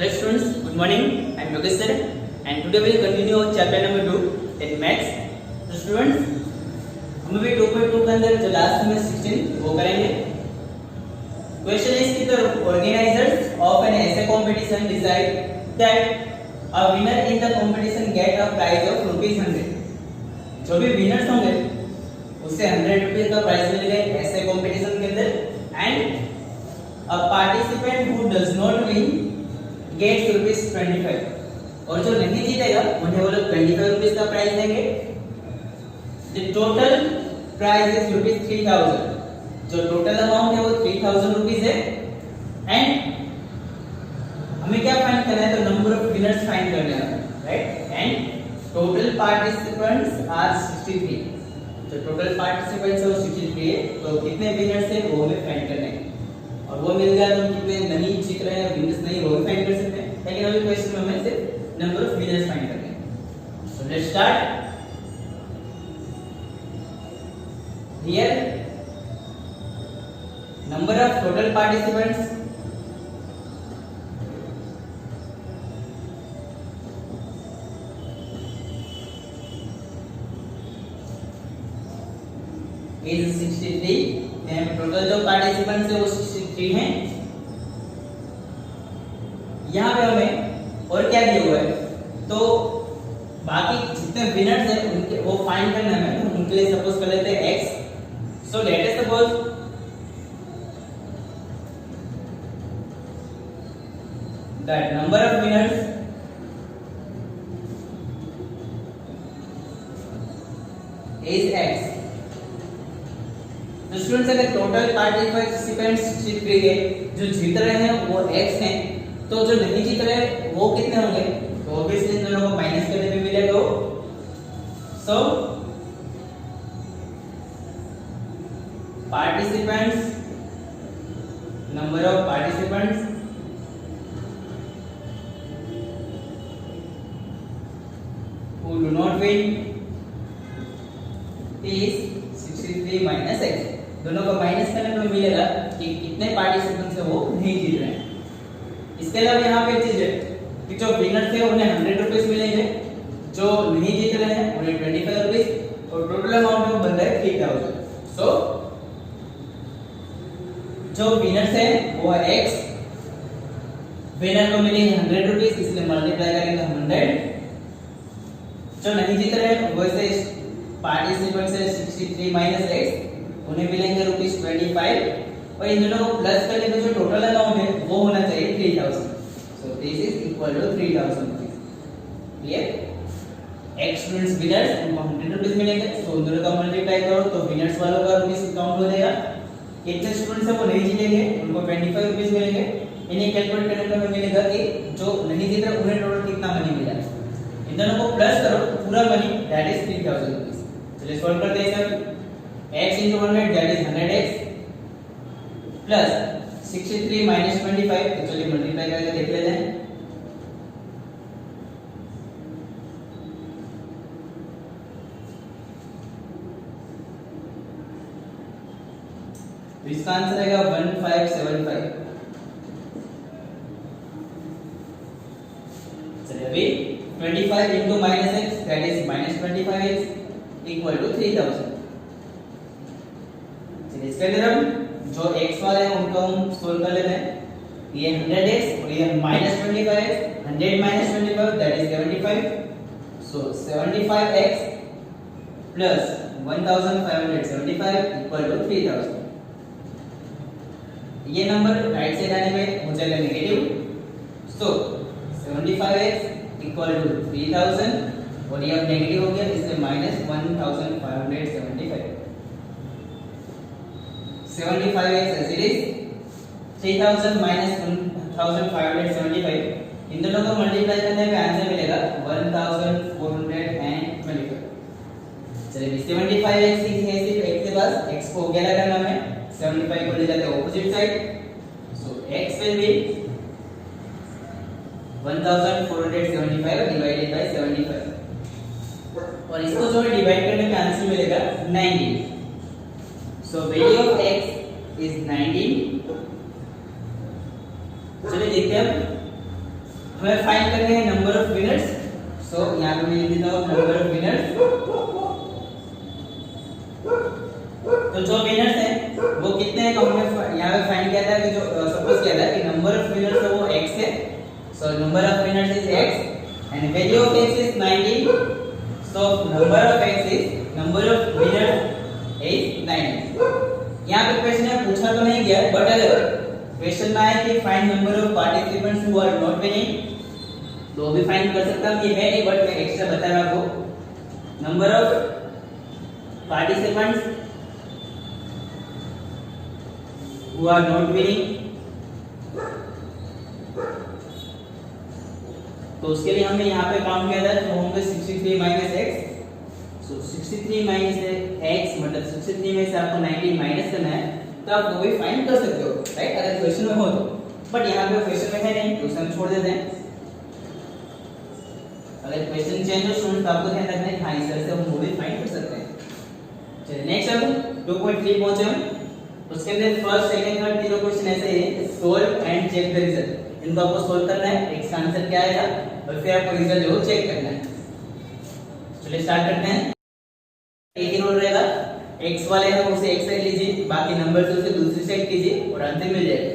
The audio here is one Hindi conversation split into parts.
Hello students, good morning. I am Yogesh sir and today we will continue our chapter number 2 in maths. तो students हम अभी 2.2 के अंदर जो लास्ट में 16 वो करेंगे. Question is कि the organizers of an essay competition decide that a winner in the competition get a prize of ₹100. जो भी winners होंगे उससे ₹100 का प्राइज मिलेगा ऐसे कंपटीशन के अंदर and a participant who does not win gets ₹25 और जो नहीं जीतेगा उन्हें वो लोग ₹25 का प्राइज देंगे. The total prize is ₹3000. जो टोटल अमाउंट है वो ₹3000 है एंड हमें क्या फाइंड करना है तो नंबर ऑफ विनर्स फाइंड करना है, right. And total participants are 63. जो टोटल पार्टिसिपेंट्स है वो 63 है तो कितने विनर्स है वो हमें फाइंड करना है और वो मिल गया तो कितने नहीं जीत रहे हैं विनर्स नहीं वो भी फाइंड कर सकते हैं. लेकिन अभी क्वेश्चन में हमें सिर्फ नंबर ऑफ विनर्स फाइंड करने हैं. So let's start. Here number of total participants is 63. Total जो पार्टिसिपेंट्स है वो 63 हैं. यहाँ पे हमें और क्या दिया हुआ है तो बाकी जितने विनर्स हैं उनके वो फाइंड करना है. उनके लिए सपोज कर लेते हैं x. So let us suppose that number of winners is x. तो स्टूडेंट्स अगर टोटल पार्टिसिपेंट्स 63 है जो जीत रहे हैं वो x हैं तो जो नहीं जीत रहे वो कितने होंगे तो ऑब्वियसली इन दोनों को माइनस करने पे मिलेगा. So participants number of participants who do not win is 63 minus x. दोनों को माइनस करने पर मिलेगा कि कितने पार्टिसिपेंट्स है वो नहीं जीत रहे हैं. इसके अलावा यहाँ पे चीज है कि जो विनर थे उन्हें ₹100 मिलेंगे, जो नहीं जीत रहे हैं उन्हें ₹25 और टोटल अमाउंट में बन रहा है 3000. सो जो विनर्स है वो है x. विनर को मिलेंगे ₹100 इसलिए मल्टीप्लाई करेंगे 100. जो नहीं जीत रहे हैं वैसे पार्टिसिपेंट से 63 माइनस x उन्हें मिलेंगे ₹25 और इन दोनों को प्लस करने पे जो टोटल अमाउंट है वो होना चाहिए 3000. So this is equal to 3000 rupees. Clear. x students winners उनको ₹100 मिलेंगे सो उन दोनों का मल्टीप्लाई करो तो विनर्स वालों का रुपीस काउंट हो जाएगा. कितने स्टूडेंट्स है वो नहीं जीतेंगे उनको ₹25 मिलेंगे. इन्हें कैलकुलेट करने पर हमें मिलेगा कि जो नहीं जीत रहे उन्हें टोटल कितना मनी मिला. इन दोनों को प्लस करो तो पूरा मनी दैट इज 3000 रुपीस. चलिए सॉल्व करते हैं sir. x into 100 that is 100x plus 63 minus 25 तो चलिए मल्टीप्लाई करके देख लेते हैं. तो इसका आंसर आएगा 1575. चलिए अभी 25 into minus x that is minus 25x equal to 3000. चलिए इसके अंदर हम जो x वाले हैं उनको हम सोल्व कर लेते हैं. ये 100x और ये minus 25x. 100 minus 25 that is 75. So 75x plus 1575 equal to 3000. ये नंबर राइट साइड आने में हो जाएगा negative. So 75x equal to 3000 और ये अब नेगेटिव हो गया इसलिए minus 1575. 75x as it is 3000 minus 1575. इन दोनों को मल्टीप्लाई करने पे आंसर मिलेगा 1425. चलिए 75x है सिर्फ x के पास x को क्या लगाना है 75 को ले जाते हैं opposite side. So x will be 1475 divided by 75 और इसको जो है डिवाइड करने पे आंसर मिलेगा 19. So value of x is 19. चलिए देखते हैं हमें फाइंड करने हैं नंबर ऑफ विनर्स। सो यहाँ पे मैं लिख देता हूँ नंबर ऑफ विनर्स। तो जो विनर्स हैं वो कितने हैं, हमने यहाँ पे फाइंड किया था कि जो सपोज किया था कि नंबर ऑफ विनर्स है वो x है। So number of winners is x and value of x is 19। So number of x is number of winners is 19। यहाँ पे क्वेश्चन में पूछा तो नहीं गया, बट अगर क्वेश्चन में आया कि find number of participants who are not winning, तो भी फाइंड कर सकता हूं। ये है नहीं, बट मैं एक्स्ट्रा बता रहा हूं आपको। Number of participants who are not winning, तो उसके लिए हमने यहाँ पे काउंट किया था, तो होंगे 63 माइनस x। सो 63 माइनस x मतलब 63 में से आपको 19 माइनस करना है, तो आप वो भी फाइंड कर सकते हो, राइट, अगर क्वेश्चन में हो तो। बट यहाँ पे क्वेश्चन में है नहीं, तो उसे हम छोड़ देते हैं। अगर क्वेश्चन चेंज हो स्टूडेंट, आपको ध्यान रखना है हाँ इस तरह से हम वो भी फाइंड कर सकते हैं। चलिए नेक्स्ट अब 2.3 पहुंचे हम। उसके अंदर फर्स्ट सेकंड थर्ड तीनों क्वेश्चन ऐसे हैं, solve and check the result. इनको आपको सोल्व करना है, x का आंसर क्या आएगा और फिर आपको रिजल्ट जो चेक करना है। चलिए स्टार्ट करते हैं। एक ही रूल रहेगा, x वाले हम उसे एक साइड लीजिए, बाकी नंबर से उसे दूसरी साइड कीजिए और आंसर मिल जाएगा।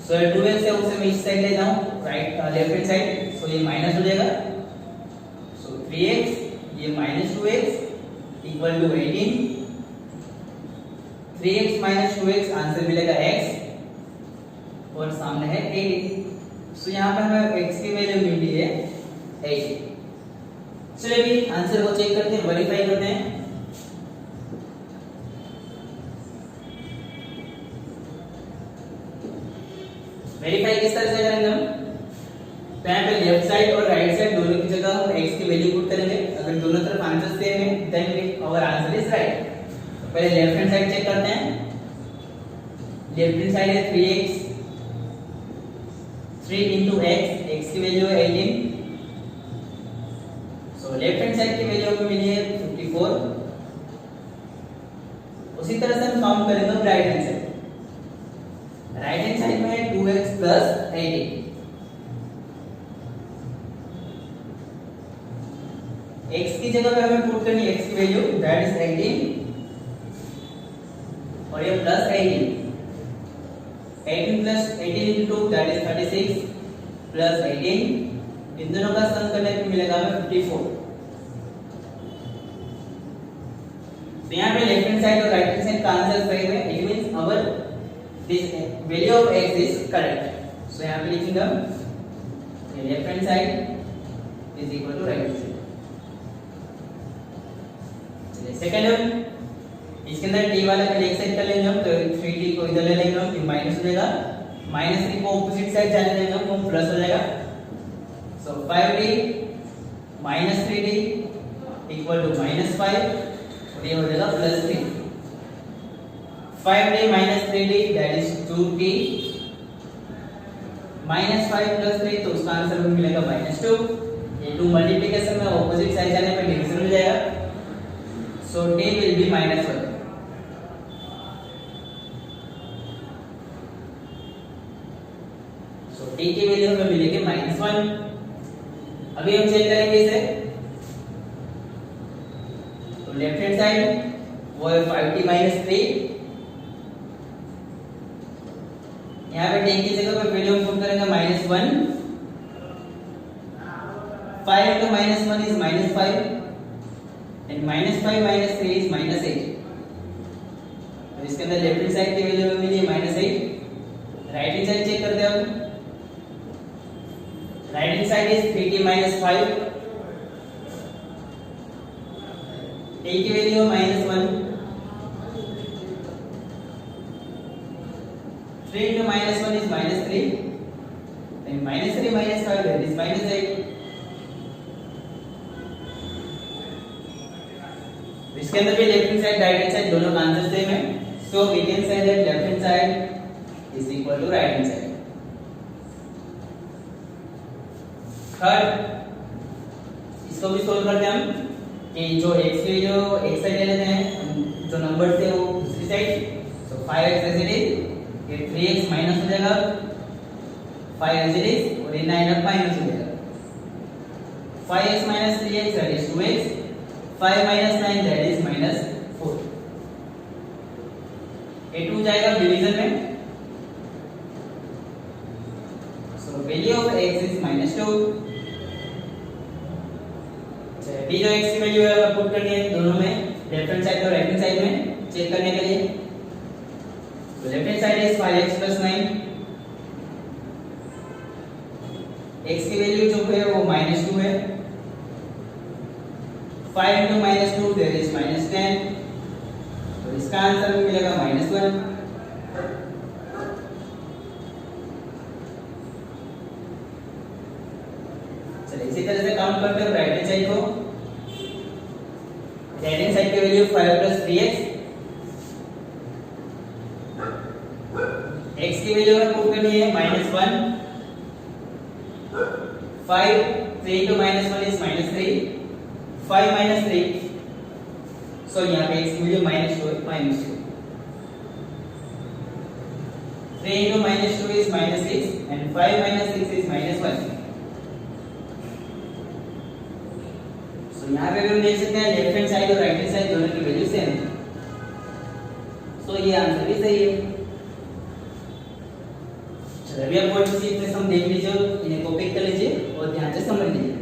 सो 12 से उसे मैं इस साइड ले जाऊं, right left hand side, so ये माइनस हो जाएगा। सो 3x ये minus 2x equal to 18। 3x minus 2x answer मिलेगा x और सामने है 18। सो यहाँ पर हमें x की वैल्यू मिली है 18। चलिए अभी आंसर को चेक करते हैं, वेरीफाई करते हैं। वेरीफाई किस तरह से करेंगे हम, तो यहाँ पे लेफ्ट साइड और राइट साइड दोनों की जगह हम x की वैल्यू पुट करेंगे। अगर दोनों तरफ आंसर सेम है then our answer is right. पहले लेफ्ट हैंड साइड चेक करते हैं। लेफ्ट हैंड साइड है 3x, 3 into x की वैल्यू है 18। सो लेफ्ट हैंड साइड की वैल्यू हमें मिली है 54। उसी तरह से हम काउंट करेंगे right hand side. Right hand side में है 2x plus 18। x की जगह पे हमें पुट करनी है x की वैल्यू, दैट इज 18 और ये plus 18। 18 plus 18 into that is 36 plus 18, इन दोनों का सम करने पे मिलेगा हमें 54। तो यहाँ पे लेफ्ट हैंड साइड और राइट हैंड साइड का आंसर सही है, it means our this value of x is correct. So यहाँ पे लिखेंगे हम left hand side is equal to right hand side. चलिए सेकंड हम इसके अंदर t वाला पहले एक साइड कर लेंगे हम, तो 3t को इधर ले लेंगे हम, फिर माइनस हो जाएगा। माइनस 3 को ऑपोजिट साइड जाने देंगे हम, तो प्लस हो जाएगा। So 5t minus 3t equal to minus 5 और ये हो जाएगा plus 3। 5t minus 3t that is 2t minus 5 plus 3, तो उसका आंसर हमें मिलेगा -2। ये 2 मल्टीप्लिकेशन में ऑपोजिट साइड जाने पर डिवीजन हो जाएगा। सो t will be -1। So t की वैल्यू हमें मिलेगी -1। अभी हम चेक करेंगे इसे, तो लेफ्ट हैंड साइड वो है 5t - 3। यहाँ पे t की जगह पे वैल्यू हम पुट करेंगे -1। 5 into -1 is -5 and -5 - 3 is -8। तो इसके अंदर लेफ्ट हैंड साइड की वैल्यू हमें मिली -8। राइट हैंड साइड चेक करते हैं हम। Right hand side is 3t - 5, t की value -1। 3 into -1 is -3 and -3 - 5 that is -8। इसके अंदर भी left hand side right hand side दोनों का आंसर सेम है, so we can say that left hand side is equal to right hand side. Third इसको भी सोल्व करते हैं हम कि जो x की जो एक साइड ले लेते हैं, जो नंबर थे वो दूसरी side. So 5x as it is, ये 3x माइनस हो जाएगा, 5 एज इज और ये 9 अब माइनस हो जाएगा 5x minus 3x that is 2x 5 minus 9 that is minus 4 ये 2 जाएगा डिवीजन में so value of x is minus 2 D जो x की वैल्यू है वो पुट करनी है दोनों में लेफ्ट हैंड साइड और राइट हैंड साइड में चेक करने के लिए तो left hand side is 5x plus 9 x की वैल्यू जो है वो -2 है 5 into -2 there is -10 तो इसका आंसर भी मिलेगा -1 चलिए इसी तरह से काउंट करते हैं राइट हैंड साइड को राइट हैंड साइड की वैल्यू 5 plus 3x x की वैल्यू हमें पुट करनी है -1 5 3 into -1 is -3 5 minus 3 so यहाँ पे x की value -2 3 into -2 is -6 and 5 minus 6 is -1 so यहाँ पे भी हम देख सकते हैं लेफ्ट हैंड साइड और राइट हैंड साइड दोनों की वैल्यू सेम है so ये आंसर भी सही है चलिए अभी आप बोर्ड में हम देख लीजिए इन्हें कॉपी कर लीजिए और ध्यान से समझ लीजिए